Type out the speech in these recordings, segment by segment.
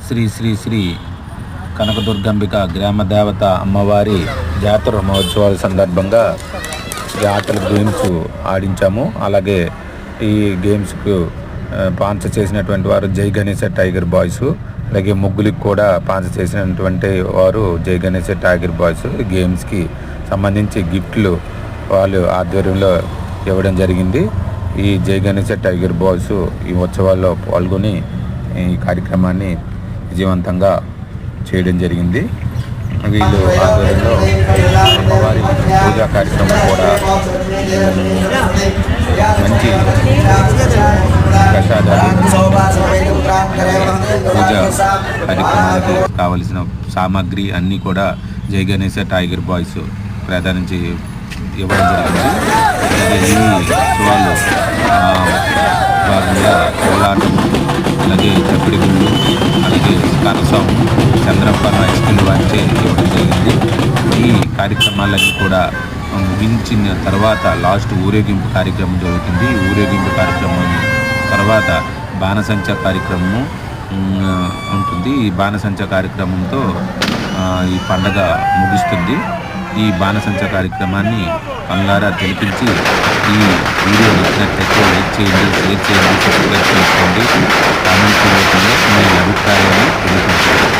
శ్రీ శ్రీ శ్రీ కనకదుర్గంబిక గ్రామ దేవత అమ్మవారి జాతర మహోత్సవాల సందర్భంగా ఈ ఆటల గేమ్స్ ఆడించాము. అలాగే ఈ గేమ్స్కు స్పాన్సర్ చేసినటువంటి వారు జై గణేశ టైగర్ బాయ్స్, అలాగే ముగ్గులకు కూడా స్పాన్సర్ చేసినటువంటి వారు జై గణేశ టైగర్ బాయ్స్. గేమ్స్కి సంబంధించి గిఫ్ట్లు వాళ్ళు ఆధ్వర్యంలో ఇవ్వడం జరిగింది. ఈ జై గణేశ టైగర్ బాయ్స్ ఈ ఉత్సవాల్లో పాల్గొని ఈ కార్యక్రమాన్ని విజయవంతంగా చేయడం జరిగింది. వీళ్ళు ఆధ్వర్యంలో అమ్మవారి పూజా కార్యక్రమం కూడా మంచి ప్రసాదాలు పూజా కార్యక్రమాలకు కావలసిన సామాగ్రి అన్నీ కూడా జై గణేశ టైగర్ బాయ్స్ ప్రదానం ఇవ్వడం జరిగింది. అలాగే ఈ ఉత్సవాలు భాగంగా కోలాటం, అలాగే చప్పిడి గుళ్ళు, అలాగే కనసం, చంద్రప్ప హైస్కూల్ వారిచే ఇవ్వడం జరిగింది. ఈ కార్యక్రమాలన్నీ కూడా ముగించిన తర్వాత లాస్ట్ ఊరేగింపు కార్యక్రమం జరుగుతుంది. ఈ ఊరేగింపు కార్యక్రమం తర్వాత బాణసంచ కార్యక్రమము ఉంటుంది. ఈ బాణసంచ కార్యక్రమంతో ఈ పండగ ముగుస్తుంది. ఈ బాణసంచ కార్యక్రమాన్ని కళ్ళారా తెలిపించి ఈ వీడియో నచ్చినట్లయితే లైక్ చేయండి, షేర్ చేయండి, సబ్స్క్రైబ్ చేసుకోండి. కామెంట్ రూపంలో మీ అభిప్రాయాన్ని తెలియజేయండి.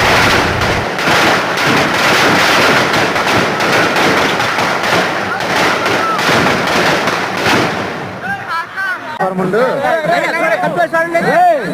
Hey!